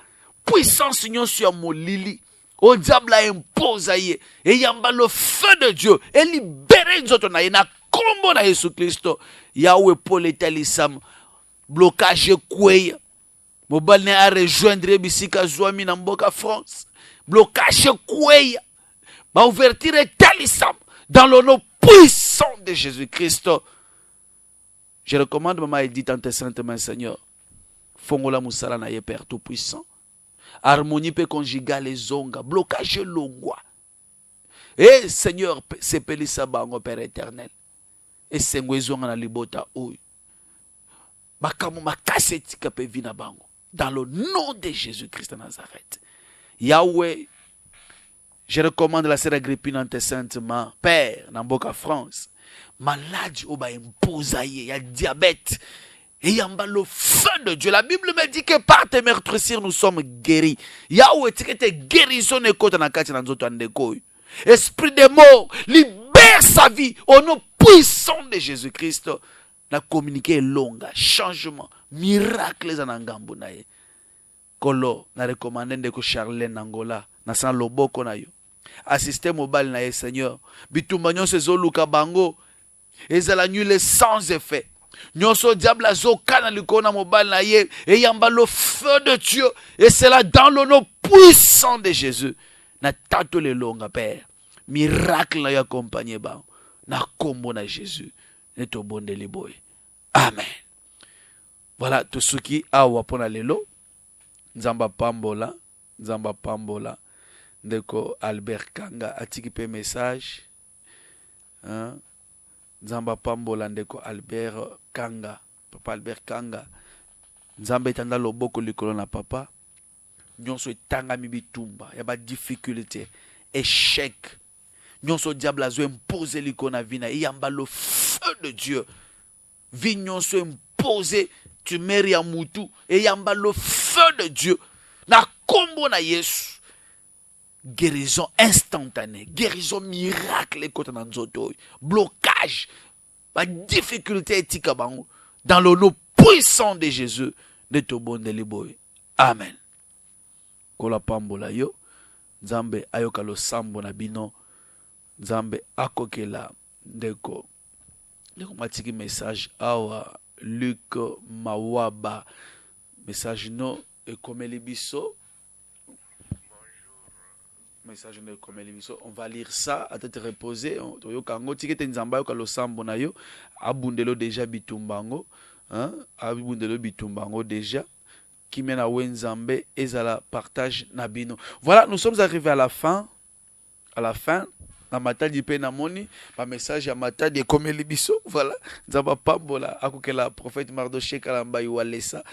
B: Puissance nyonso ya molili. O diable a impose ye. Et yamba le feu de Dieu. Et libérer nzoto na ye na kombo na Yesu Kristo. Yahweh Paul etalisam. Blocage kweya. Mobile ne a rejoindre bisika zwami na mboka France. Blocage kweya. Ma ouverture etalisam. Dans le nom puissant de Jésus-Christ. Je recommande maman Edith en tes saintes mains, Seigneur. Fongola musala na ye Père tout puissant. Harmonie pe conjugale zonga. Blocage longwa. Et Seigneur, sepeli sa bango Père éternel. Et sengwe zonga na libota oyo. Bakamu makase tika pe vina bango. Dans le nom de Jésus-Christ de Nazareth. Yahweh, je recommande la sœur Agrippine en tes saintes mains. Père, Namboka France. Malade oba imposa ye, ya diabète. Et yamba le feu de Dieu. La Bible me dit que par tes meurtrissures nous sommes guéris. Yahweh tikete guérison ekota na kati na nzoto andeko. Esprit de mort, libère sa vie au nom puissant de Jésus-Christ. Na communiqué longa, changement, miracle za ngambu na ye. Kolo na recommandé ndeko Charlène Angola na san loboko na yo. Assisté mobile na ye Seigneur. Bitumba nyonso ezoluka bango. Ezala nul sans effet. Nyonso diable azokana likona mobile na ye. Et yamba le feu de Dieu. Et c'est là dans le nom puissant de Jésus. Na tato le longa Père. Miracle na yo accompagné ba. Na kombo na Jésus. Neto bonde liboy. Amen. Voilà tout ce qui a wapona lelo. Nzamba pambola. Nzamba pambola. Ndeko Albert Kanga atiki pe message. Hein? Nzamba pambola ndeko Albert Kanga. Papa Albert Kanga. Nzamba etanda loboko likolo na papa. Nyonso etanga mibitumba. Yaba difficulté. Échec. Nyonso diable azo imposer likolo na vina. Yamba le feu de Dieu. Vi nyonso imposer. Tu meri ya mutu. Yamba le feu de Dieu. Na kombo na Yesu. Guérison instantanée, guérison miracle blocage, la difficulté éthique dans le nom puissant de Jésus de Tobon de Liboy. Amen. Kola pambola yo, Nzambe ayoka lo sambo na bino, Nzambe akokela ndeko. Ndeko matiki message awa Luc Mawaba message no ekomeli biso. Message de comme l'émission, on va lire ça à tête reposée. Yo kango tikete nzamba yo kalo sambo na yo abundelo déjà bitumbango, hein, abundelo bitumbango déjà qui mène à Wenzambe et à la partage nabino. Voilà, nous sommes arrivés à la fin na matadi pe na moni ba message ya matadi ekomeli biso voilà nzamba pambola akokela prophète Mardoché Kalambai Walesa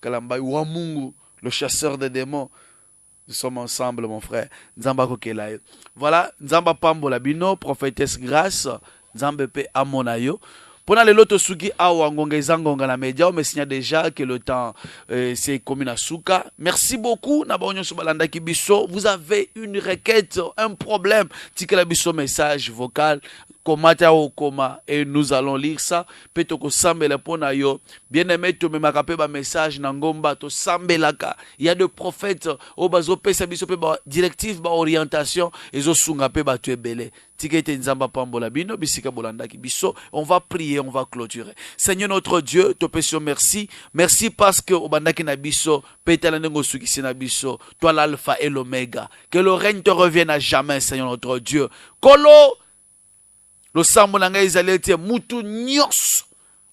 B: Kalambai wa Mungu le chasseur de démons. Nous sommes ensemble mon frère nzamba kokela yo voilà nzamba pambola bino prophétesse Grâce nzambe pe amona yo. Pendant les lotos suki awa ngonga zangonga la média, mais signa déjà que le temps c'est comme une souka. Merci beaucoup Nabonyo Sobalanda Kibiso. Vous avez une requête, un problème. Tikela biso message vocal. Komata au coma et nous allons lire ça. Petoko sambela pona yo. Bien aimé to me makape ba message na ngomba to sambelaka. Il y a des prophètes au bazo pesa biso pe ba directive ba orientation ezo sunga pe ba tu ebele. Tikete nzamba pambola bino bisika bolanda kibiso. On va prier, on va clôturer. Seigneur notre Dieu, te pétion merci. Merci parce que obandaki na biso petala nengo sukisi na biso. Toi l'alpha et l'oméga. Que le règne te revienne à jamais, Seigneur notre Dieu. Kolo le sambo nanga izalete mutu nyos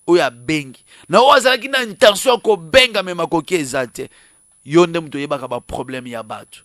B: oya bengi na wazalaki na intention ko benga mema koki ezate yonde mutu yebaka ba problème ya batu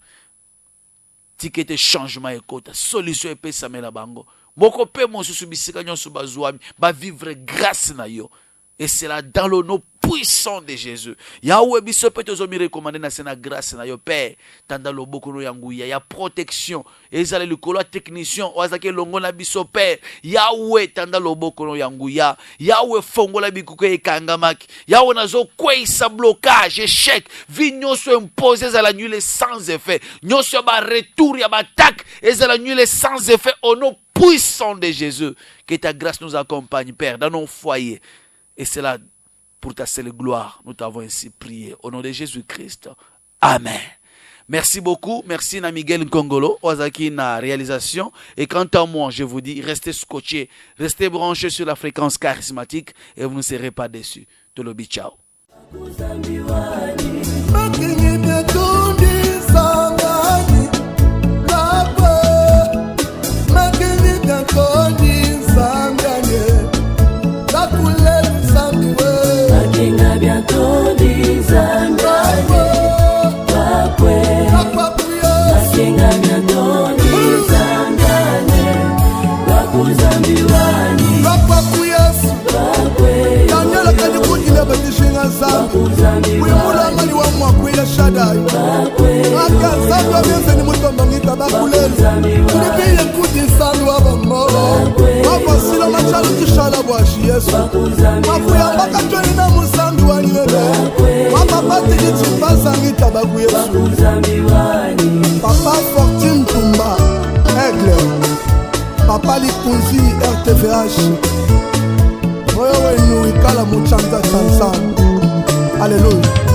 B: tikete changement ekota solution epesa mena bango moko pe mosusu bisika nyonso bazwami ba vivre grâce na yo et c'est là dans le nom puissant de Jésus. Yahweh biso peut te recommander na sena grâce na yo père tanda loboko no yanguya ya protection ezala likolo technicien wazake longo na biso père Yahweh tanda loboko no yanguya Yahweh fongola bikuko ekangamaki Yahweh nazo kweisa blocage échec vi nyonso imposé ezala nul sans effet nyonso ba retour ya ba attaque ezala nul sans effet au nom puissant de Jésus. Que ta grâce nous accompagne père dans nos foyers et c'est là pour ta seule gloire, nous t'avons ainsi prié. Au nom de Jésus-Christ. Amen. Merci beaucoup. Merci na Miguel Nkongolo, Ozaki na réalisation. Et quant à moi, je vous dis, restez scotchés, restez branchés sur la fréquence charismatique et vous ne serez pas déçus. Tolobi, ciao.
D: Bientôt des amis,
A: Papa Fortune Tumba, Aigle, Papa Likunzi RTVH, Oyo Wenu Ikala Muchanta Tansan. Alléluia.